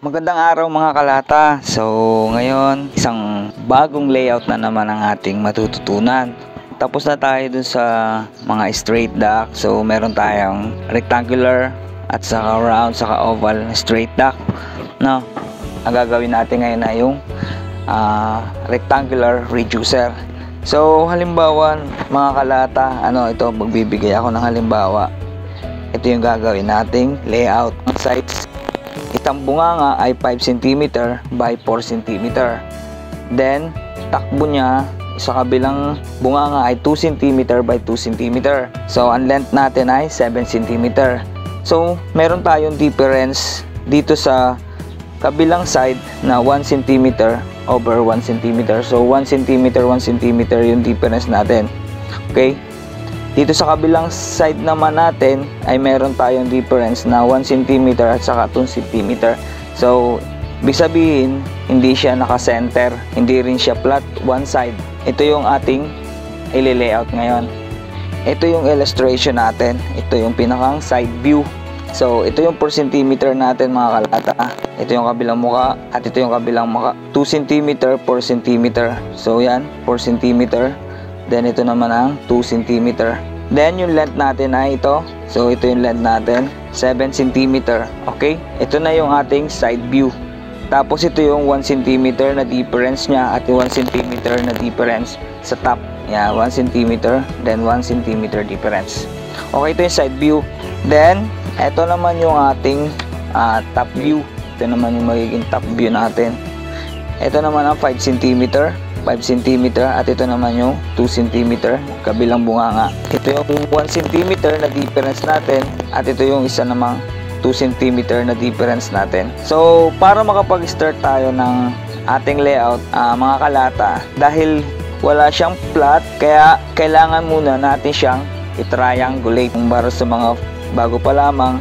Magandang araw mga kalata. So ngayon, isang bagong layout na naman ang ating matututunan. Tapos na tayo dun sa mga straight duck. So meron tayong rectangular at saka round, saka oval straight duck. No, ang gagawin natin ngayon ay yung rectangular reducer. So halimbawa mga kalata, ito, magbibigay ako ng halimbawa. Ito yung gagawin nating layout. Ang size, itang bunganga ay 5 cm by 4 cm. Then takbo niya sa kabilang bunganga ay 2 cm by 2 cm. So ang length natin ay 7 cm. So meron tayong difference dito sa kabilang side na 1 cm over 1 cm. So 1 cm 1 cm yung difference natin. Okay? Dito sa kabilang side naman natin ay meron tayong difference na 1 cm at saka 2 cm. So, ibig sabihin, hindi siya naka-center, hindi rin siya flat one side. Ito yung ating i-layout ngayon. Ito yung illustration natin. Ito yung pinakang side view. So, ito yung 4 cm natin mga kalata. Ito yung kabilang muka at ito yung kabilang muka. 2 cm, 4 cm. So, yan, 4 cm. Then ito naman ang 2 cm. Then yung length natin ay ito. So ito yung length natin, 7 cm. Okay? Ito na yung ating side view. Tapos ito yung 1 cm na difference niya at 1 cm na difference sa top. Yeah, 1 cm, then 1 cm difference. Okay, ito yung side view. Then ito naman yung ating top view. Ito naman yung magiging top view natin. Ito naman ang 5 cm. 5 cm at ito naman yung 2 cm kabilang bunganga. Ito yung 1 cm na difference natin at ito yung isa namang 2 cm na difference natin. So para makapag-start tayo ng ating layout mga kalata, dahil wala siyang flat, kaya kailangan muna natin siyang i-triangulate. Para sa mga bago pa lamang,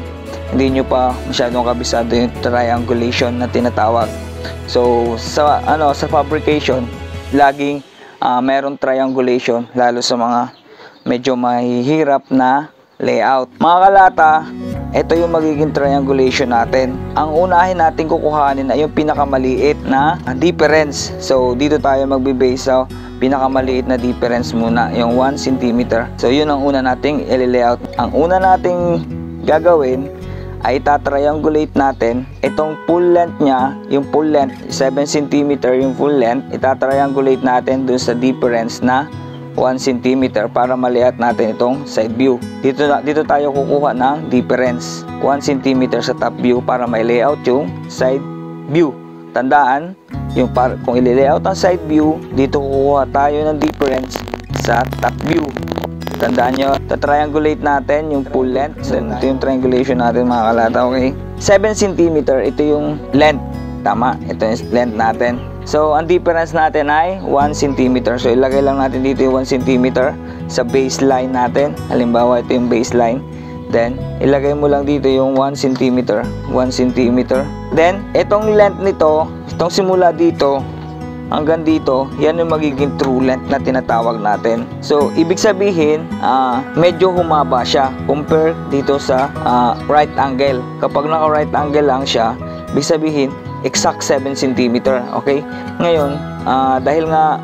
hindi nyo pa masyadong kabisado yung triangulation na tinatawag. So sa fabrication, laging meron triangulation, lalo sa mga medyo mahihirap na layout. Mga kalata, ito yung magiging triangulation natin. Ang unahin natin kukuhanin ay yung pinakamaliit na difference. So dito tayo magbe-base sa pinakamaliit na difference muna, yung 1 cm. So yun ang una nating i-layout. Ang una nating gagawin ay itatriangulate natin itong full length niya, yung full length 7 cm yung full length, itatriangulate natin dun sa difference na 1 cm para malihat natin itong side view. Dito tayo kukuha ng difference 1 cm sa top view para may layout yung side view. Tandaan, kung i-layout ang side view, dito kukuha tayo ng difference sa top view. Tandaan nyo, triangulate natin yung full length. So, ito yung triangulation natin mga kalata, okay? 7 cm, ito yung length. Tama, ito yung length natin. So, ang difference natin ay 1 cm. So, ilagay lang natin dito yung 1 cm sa baseline natin. Halimbawa, ito yung baseline. Then, ilagay mo lang dito yung 1 cm. 1 cm. Then, itong length nito, itong simula dito, hanggang dito, yan yung magiging true length na tinatawag natin. So, ibig sabihin, medyo humaba siya compare dito sa right angle. Kapag naka right angle lang siya, ibig sabihin, exact 7 cm. Okay? Ngayon, dahil nga,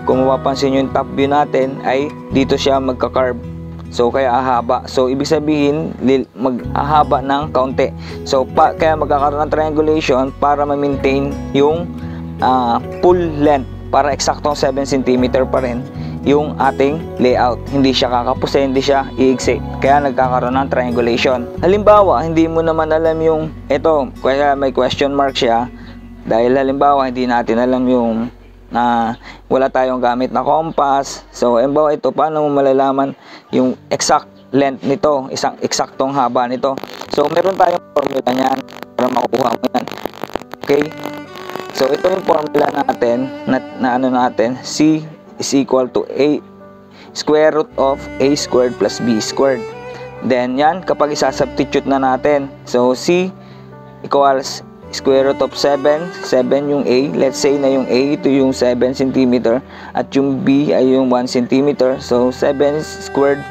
kung mapapansin nyo yung top view natin, ay dito siya magka-curve. So, kaya ahaba. So, ibig sabihin, mag-ahaba ng kaunti. So, kaya magkakaroon ng triangulation para ma-maintain yung full length, para eksaktong 7 cm pa rin yung ating layout. Hindi siya kakapusin, hindi siya iigsi. Kaya nagkakaroon ng triangulation. Halimbawa, hindi mo naman alam yung ito, kaya may question mark siya. Dahil halimbawa, hindi natin alam yung wala tayong gamit na compass. So, halimbawa ito, paano mo malalaman yung exact length nito, isang eksaktong haba nito? So, meron tayong formula niyan para makukuha mo yan. Okay? So, ito yung formula natin natin, C is equal to A square root of A squared plus B squared. Then, yan, kapag isa-substitute na natin. So, C equals square root of 7 yung A. Let's say na yung A, ito yung 7 cm at yung B ay yung 1 cm. So, 7 squared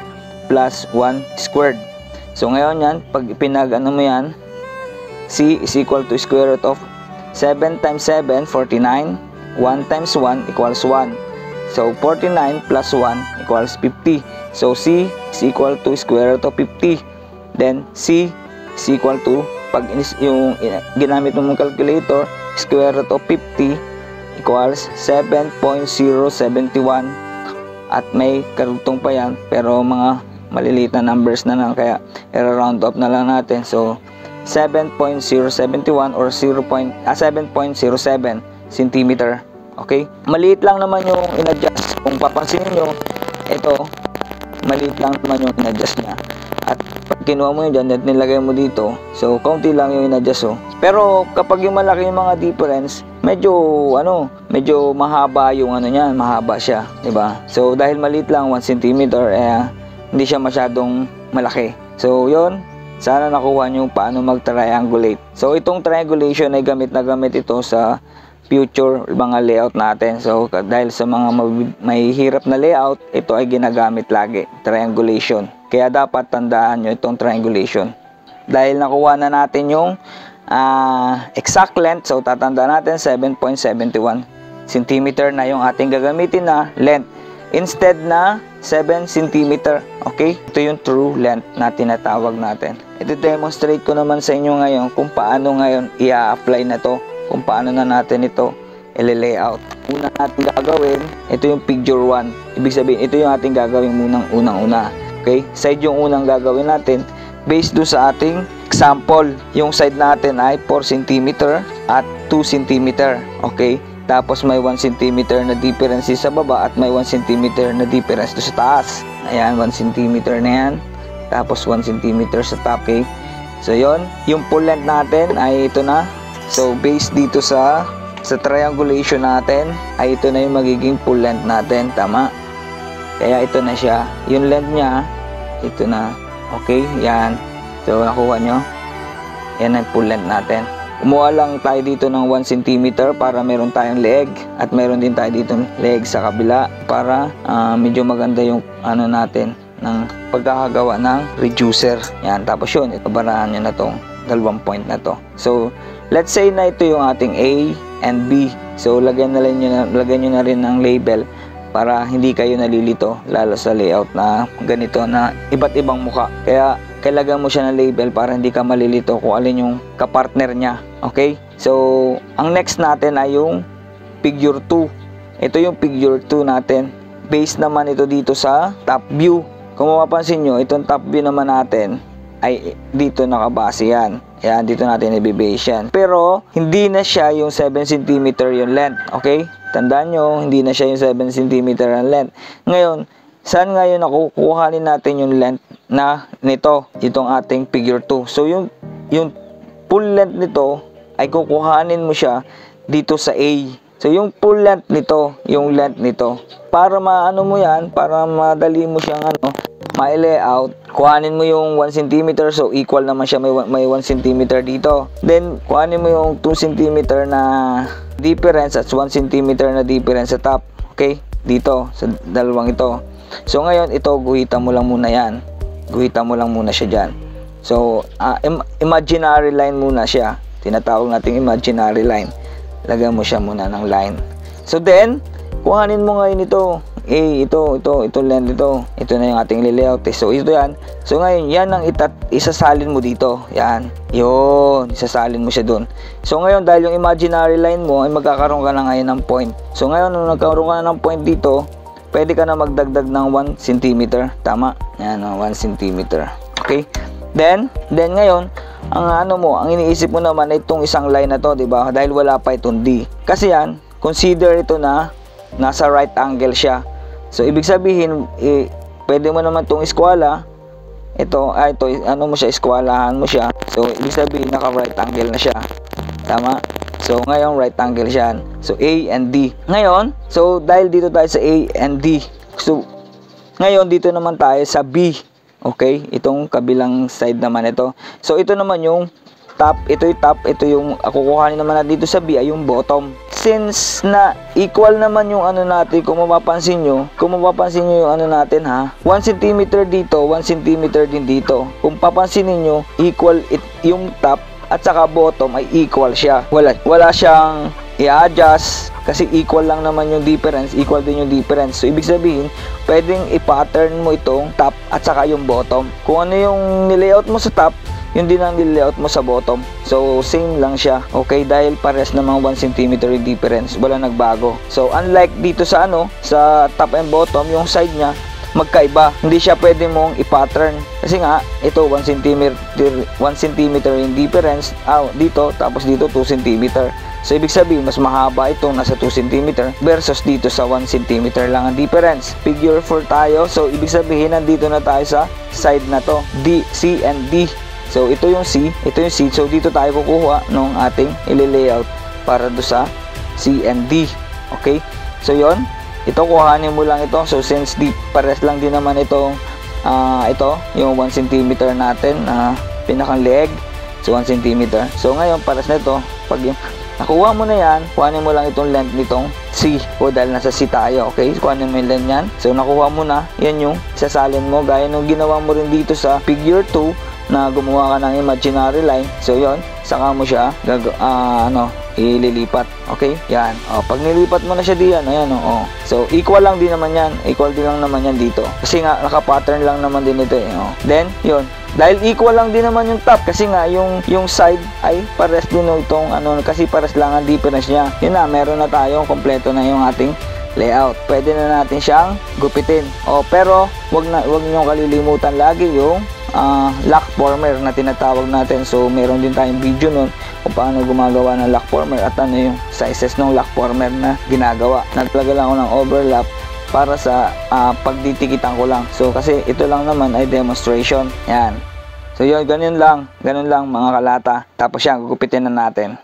plus 1 squared. So, ngayon yan, pag pinag-ano mo yan, C is equal to square root of 7 times 7, 49. 1 times 1 equals 1. So, 49 plus 1 equals 50. So, C is equal to square root of 50. Then, C is equal to, pag yung ginamit mo mong calculator, square root of 50 equals 7.071. At may karugtong pa yan, pero mga maliliit na numbers na lang, kaya i-round up na lang natin. So, 7.071 or 7.07 centimeter. Okay? Maliit lang naman yung in-adjust. Kung papansinin nyo, ito, maliit lang naman yung in-adjust niya. At pag kinuha mo yun dyan at nilagay mo dito, so, kaunti lang yung in-adjust. Oh. Pero, kapag yung malaki yung mga difference, medyo mahaba yung niyan, mahaba siya. Diba? So, dahil maliit lang, 1 centimeter, hindi siya masyadong malaki. So, yun. Sana nakuha nyo paano mag-triangulate. So, itong triangulation ay gamit na gamit ito sa future mga layout natin. So, dahil sa mga may hirap na layout, ito ay ginagamit lagi. Triangulation. Kaya dapat tandaan nyo itong triangulation. Dahil nakuha na natin yung exact length. So, tatandaan natin 7.71 cm na yung ating gagamitin na length. Instead na 7 cm. Okay? Ito yung true length na tinatawag natin. Ito demonstrate ko naman sa inyo ngayon kung paano ngayon i-apply na to. Kung paano na natin ito i-layout. Una natin gagawin, ito yung figure 1. Ibig sabihin, ito yung ating gagawin unang-una. Okay? Side yung unang gagawin natin. Based do sa ating example, yung side natin ay 4 cm at 2 cm. Okay? Tapos may 1 cm na difference sa baba at may 1 cm na difference sa taas. Ayan, 1 cm na yan. Tapos 1 cm sa top. Okay? So, yon, yung full length natin ay ito na. So, based dito sa triangulation natin, ay ito na yung magiging full length natin. Tama? Kaya ito na siya. Yung length niya, ito na. Okay? Yan. So, nakuha nyo. Yan ang full length natin. Kumuha lang tayo dito ng 1 cm para meron tayong leg. At meron din tayo dito leg sa kabila para medyo maganda yung natin ng pagkakagawa ng reducer. Yan. Tapos yun, ibabarahan nyo na tong dalawang point na to. So, let's say na ito yung ating A and B. So, lagyan nyo na rin ng label para hindi kayo nalilito, lalo sa layout na ganito na iba't ibang muka. Kaya, kailangan mo siya ng label para hindi ka malilito kung alin yung kapartner niya. Okay? So, ang next natin ay yung figure 2. Ito yung figure 2 natin. Based naman ito dito sa top view. Kung mapapansin nyo, itong top view naman natin ay dito nakabase yan. Ayan, dito natin i-base yan. Pero, hindi na siya yung 7 cm yung length. Okay? Tandaan nyo, hindi na siya yung 7 cm yung length. Ngayon, saan ngayon kukuhanin natin yung length na nito? Itong ating figure 2. So, yung full length nito, ay kukuhanin mo siya dito sa A. So, yung full length nito, yung length nito. Para maano mo yan, para madali mo siyang ma-layout, kuhanin mo yung 1 cm, so equal naman siya, may 1 cm dito. Then, kuhanin mo yung 2 cm na difference at 1 cm na difference sa top. Okay? Dito, sa dalawang ito. So, ngayon, ito, guhitan mo lang muna yan. Guhitan mo lang muna siya dyan. So, imaginary line muna siya. Tinatawag nating imaginary line. Lagyan mo siya muna ng line. So, then, kuhanin mo ngayon ito. Ito length ito. Ito na yung ating layout. So, ito yan. So, ngayon, yan ang isasalin mo dito. Yan. Yun. Isasalin mo siya dun. So, ngayon, dahil yung imaginary line mo, ay magkakaroon ka na ngayon ng point. So, ngayon, nung nagkaroon ka na ng point dito, pwede ka na magdagdag ng 1 cm. Tama? Yan, 1 cm. Okay? Then ngayon, ang iniisip mo naman ay itong isang line na to, di ba? Dahil wala pa itong D. Kasi yan, consider ito na nasa right angle siya. So, ibig sabihin, pwede mo naman itong eskwala. Ito, eskwalahan mo siya. So, ibig sabihin, naka-right angle na siya. Tama? So, ngayon, right angle siya. So, A and D. Ngayon, so, dahil dito tayo sa A and D. So, ngayon, dito naman tayo sa B. Okay? Itong kabilang side naman ito. So, ito naman yung top. Ito yung top. Ito yung kukuhanin naman na dito sa B ay yung bottom. Since na equal naman yung natin, kung mapapansin nyo yung natin 1 cm dito, 1 cm din dito. Kung papansinin nyo, equal yung top at saka bottom ay equal siya. Wala siyang i-adjust kasi equal lang naman yung difference, equal din yung difference. So ibig sabihin, pwedeng i-pattern mo itong top at saka yung bottom. Kung ano yung nilayout mo sa top, yun din ang nilayout mo sa bottom. So same lang siya. Okay, dahil pares namang 1 cm yung difference, wala nagbago. So unlike dito sa sa top and bottom, yung side niya magkaiba. Hindi siya pwede mong i-pattern. Kasi nga, ito 1 cm yung difference dito, tapos dito 2 cm. So ibig sabihin, mas mahaba itong nasa 2 cm versus dito sa 1 cm lang ang difference. Figure 4 tayo. So ibig sabihin, nandito na tayo sa side na to, C and D. So ito yung C, ito yung C. So dito tayo kukuha nung ating i-layout para do sa C and D. Okay? So yon, ito kuhanin mo lang ito. So since pares lang din naman itong ito yung 1 cm natin pinakang leg. So 1 cm. So ngayon pares na ito. Pag yung nakuha mo na yan, kuhanin mo lang itong length nitong C. O dahil nasa C tayo, okay? Kuhanin mo yung length yan. So nakuha mo na, yan yung sasalin mo. Gaya nung ginawa mo rin dito sa figure 2 na gumawa ka ng imaginary line. So yon, saka mo siya ililipat. Okay? Yan. Pag nilipat mo na siya diyan, ayan So equal lang din naman yan. Equal din lang naman yan dito. Kasi nga naka-pattern lang naman din ito Then, yon. Dahil equal lang din naman yung top kasi nga yung side ay pares din itong kasi pares lang ang difference niya. Yun na, meron na tayo, kompleto na yung ating layout. Pwede na natin siyang gupitin. Pero wag niyo kalilimutan lagi yung lock former na tinatawag natin. So meron din tayong video nun kung paano gumagawa ng lock former at ano yung sizes ng lock former na ginagawa. Naglaga lang ako ng overlap para sa pagditikitan ko lang. So kasi ito lang naman ay demonstration. Yan. So yun, ganun lang mga kalata. Tapos yan, gugupitin na natin.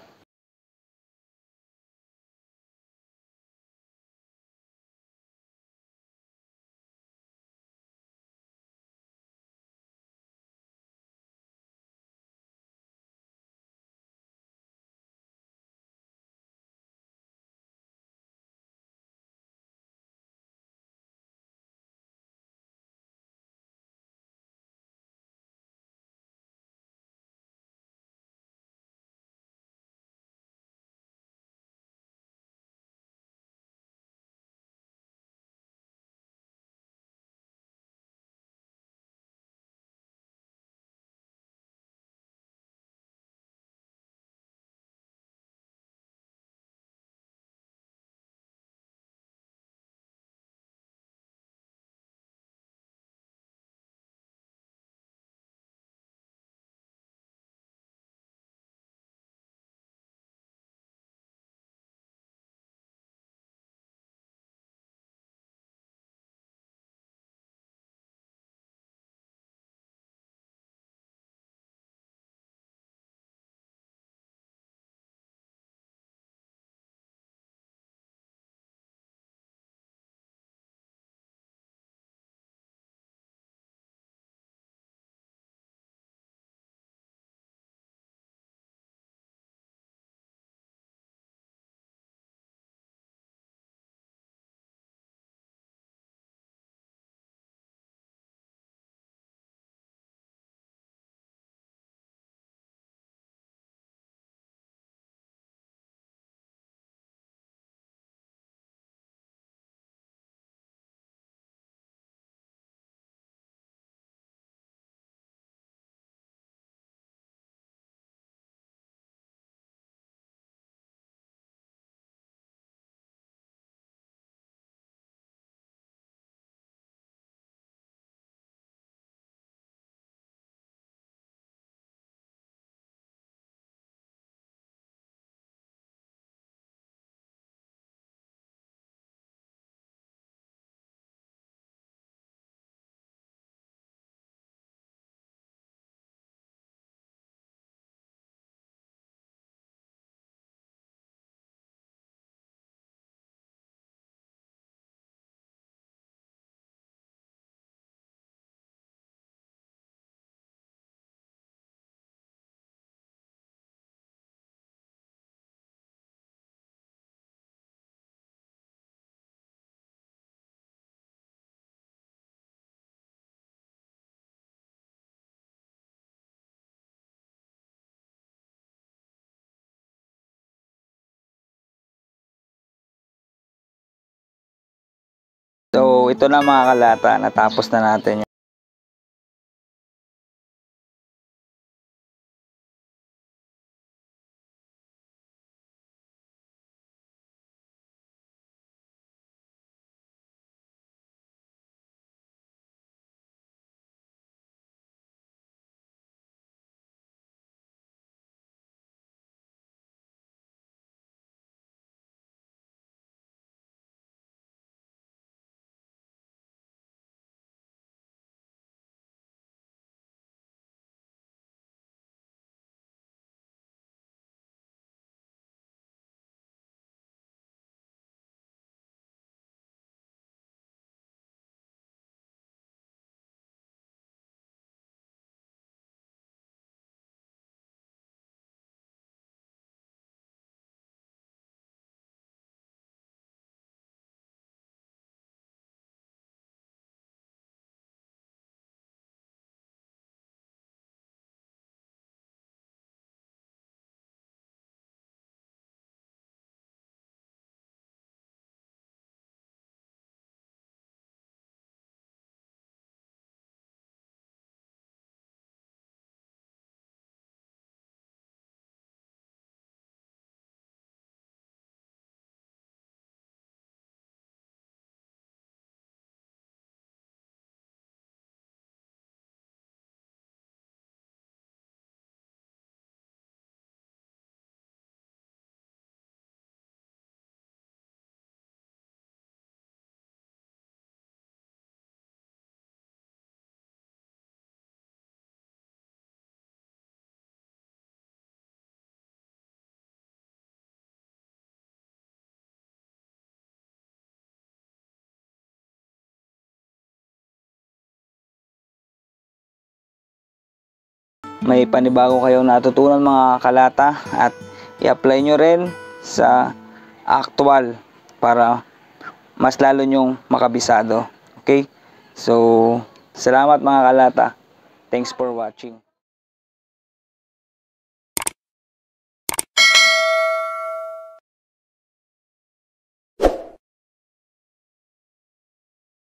So, ito na mga kalata, natapos na natin. May panibago kayong natutunan mga kalata at i-apply nyo rin sa actual para mas lalo nyong makabisado. Okay? So, salamat mga kalata. Thanks for watching.